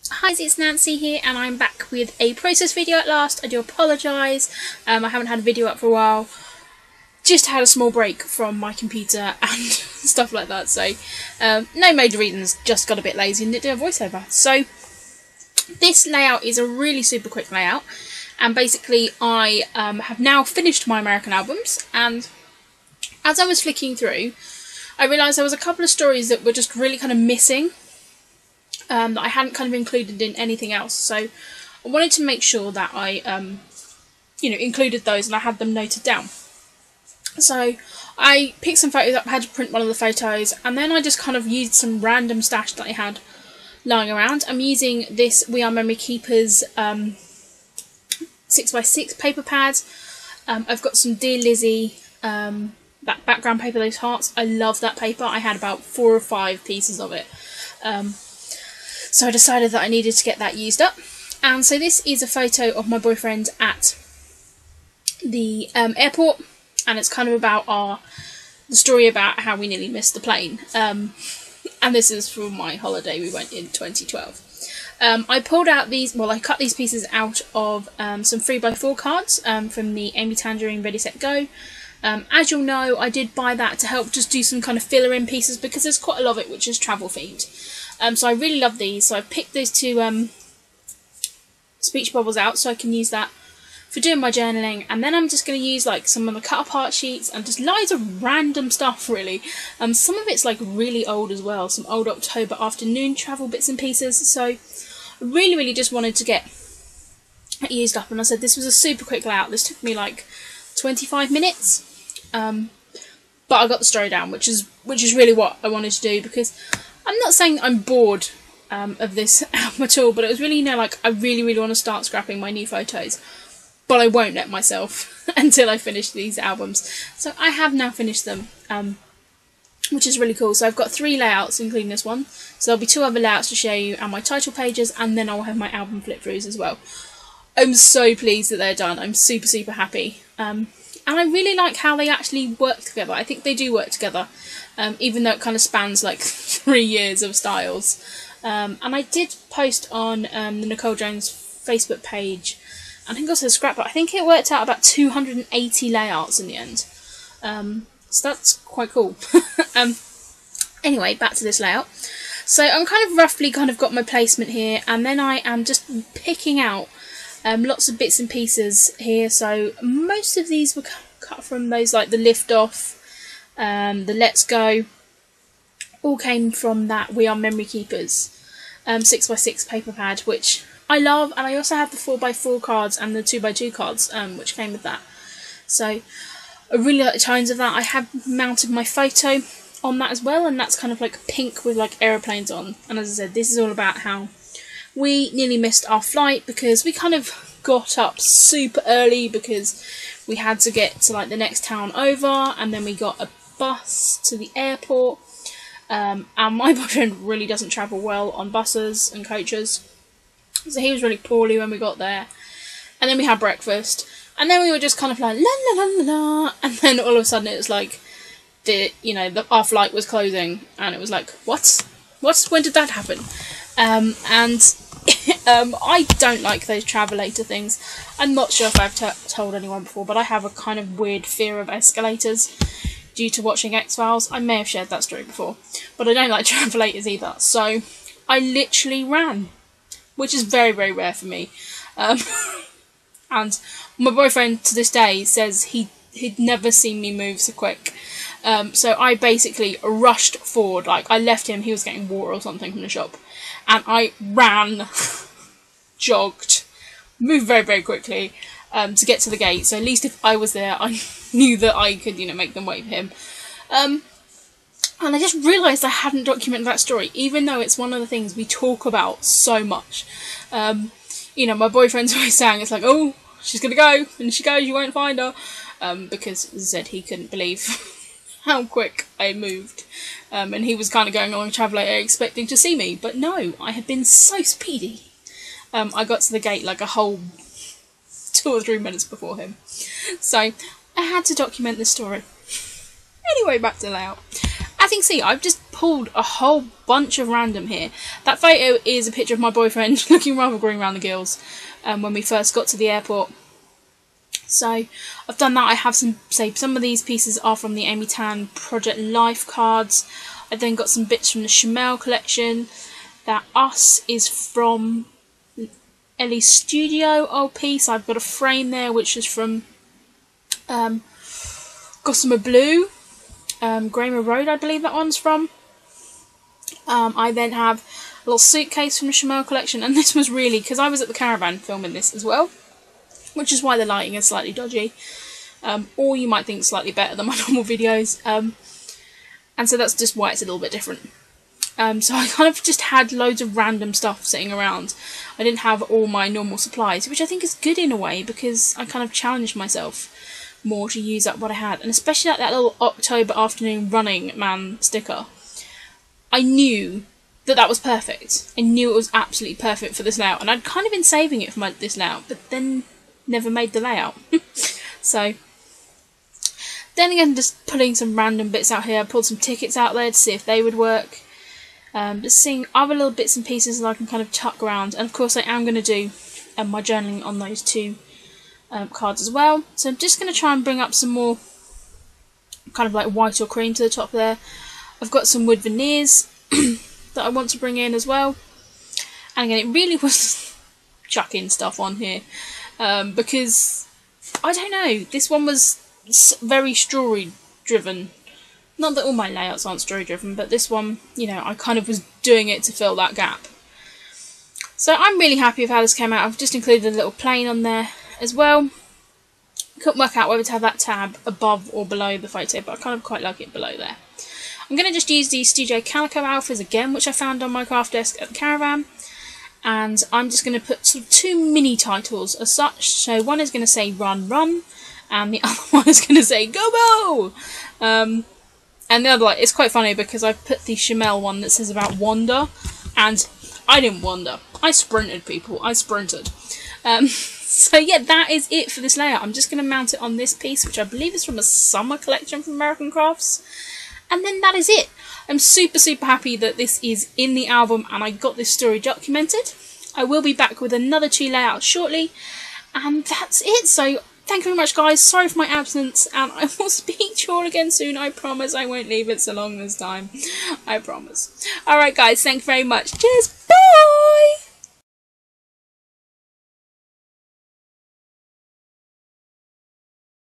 Hi, it's Nancy here, and I'm back with a process video at last. I do apologise, I haven't had a video up for a while. Just had a small break from my computer and stuff like that, so no major reasons, just got a bit lazy and didn't do a voiceover. So this layout is a really super quick layout, and basically I have now finished my American albums, and as I was flicking through I realised there was a couple of stories that were just really kind of missing. That I hadn't kind of included in anything else, so I wanted to make sure that I, included those and I had them noted down. So I picked some photos up, I had to print one of the photos, and then I just kind of used some random stash that I had lying around. I'm using this We Are Memory Keepers 6x6 paper pad. I've got some Dear Lizzie that background paper, those hearts. I love that paper. I had about 4 or 5 pieces of it. So I decided that I needed to get that used up. And so this is a photo of my boyfriend at the airport, and it's kind of about the story about how we nearly missed the plane. And this is from my holiday we went in 2012. I pulled out I cut these pieces out of some 3x4 cards from the Amy Tangerine Ready Set Go. As you'll know, I did buy that to help just do some kind of filler in pieces because there's quite a lot of it which is travel themed. So I really love these, so I picked those two speech bubbles out so I can use that for doing my journaling, and then I'm just going to use like some of the cut apart sheets and just loads of random stuff really. Some of it's like really old as well, some old October afternoon travel bits and pieces, so I really just wanted to get it used up, and I said this was a super quick layout. This took me like 25 minutes, but I got the story down, which is really what I wanted to do, because I'm not saying I'm bored of this album at all, but it was really, like, I really want to start scrapping my new photos, but I won't let myself until I finish these albums. So I have now finished them, which is really cool. So I've got 3 layouts, including this one, so there'll be 2 other layouts to show you, and my title pages, and then I'll have my album flip-throughs as well. I'm so pleased that they're done. I'm super happy. And I really like how they actually work together. I think they do work together, even though it kind of spans like 3 years of styles. And I did post on the Nicole Jones Facebook page, I think also Scrapbook, I think it worked out about 280 layouts in the end. So that's quite cool. Anyway, back to this layout. So I'm kind of roughly got my placement here, and then I am just picking out lots of bits and pieces here. So most of these were cut from those, like the Lift Off, the Let's Go, all came from that We Are Memory Keepers 6x6 paper pad, which I love, and I also have the 4x4 cards and the 2x2 cards which came with that. So I really like the tones of that. I have mounted my photo on that as well, and that's kind of like pink with like aeroplanes on, and as I said, this is all about how we nearly missed our flight because we kind of got up super early because we had to get to like the next town over, and then we got a bus to the airport. And my boyfriend really doesn't travel well on buses and coaches, so he was really poorly when we got there. And then we had breakfast, and then we were just kind of like la la la la la, and then all of a sudden it was like our flight was closing, and it was like what when did that happen? I don't like those travelator things. I'm not sure if I've told anyone before, but I have a kind of weird fear of escalators due to watching X-Files. I may have shared that story before, but I don't like travelators either, so I literally ran, which is very rare for me. And my boyfriend to this day says he'd never seen me move so quick. So I basically rushed forward, like I left him, he was getting water or something from the shop, and I ran, jogged, moved very quickly to get to the gate, so at least if I was there I knew that I could make them wait for him. And I just realised I hadn't documented that story, even though it's one of the things we talk about so much. My boyfriend's always saying, it's like, oh, she's gonna go, and if she goes you won't find her, because as I said, he couldn't believe how quick I moved, and he was kind of going along travelator expecting to see me, but no, I had been so speedy. I got to the gate like a whole 2 or 3 minutes before him, so I had to document this story. Anyway, back to the layout. As you can see, I've just pulled a whole bunch of random here. That photo is a picture of my boyfriend looking rather green around the gills when we first got to the airport. So I've done that. I have some of these pieces are from the Amy Tan Project Life cards. I then got some bits from the Chanel collection. That Us is from Ellie's Studio old piece. I've got a frame there which is from Gossamer Blue, Gramer Road, I believe that one's from. I then have a little suitcase from the Chanel collection, and this was really, because I was at the caravan filming this as well, which is why the lighting is slightly dodgy, or you might think slightly better than my normal videos, and so that's just why it's a little bit different. So I kind of just had loads of random stuff sitting around. I didn't have all my normal supplies, which I think is good in a way, because I kind of challenged myself more to use up what I had, and especially like that little October afternoon running man sticker. I knew that was perfect. I knew it was absolutely perfect for this layout, and I'd kind of been saving it for this layout, but then never made the layout. So then again, just pulling some random bits out here. I pulled some tickets out there to see if they would work. Just seeing other little bits and pieces that I can kind of tuck around, and of course I am going to do my journaling on those two cards as well. So I'm just going to try and bring up some more kind of like white or cream to the top there. I've got some wood veneers that I want to bring in as well, and again it really was chucking stuff on here because I don't know, this one was very story driven. Not that all my layouts aren't story driven, but this one, you know, I kind of was doing it to fill that gap. So I'm really happy with how this came out. I've just included a little plane on there as well. Couldn't work out whether to have that tab above or below the photo, but I kind of quite like it below there. I'm going to just use these Studio Calico alphas again, which I found on my craft desk at the caravan. And I'm just going to put sort of two mini titles as such. So one is going to say Run Run, and the other one is going to say Go Go! And the other, like, it's quite funny because I put the Chanel one that says about wander, and I didn't wander. I sprinted, people. I sprinted. So yeah, that is it for this layout. I'm just going to mount it on this piece, which I believe is from a summer collection from American Crafts. And then that is it. I'm super, super happy that this is in the album and I got this story documented. I will be back with another 2 layouts shortly. And that's it. So thank you very much, guys. Sorry for my absence, and I will speak to you all again soon. I promise I won't leave it so long this time. I promise. Alright, guys. Thank you very much. Cheers. Bye!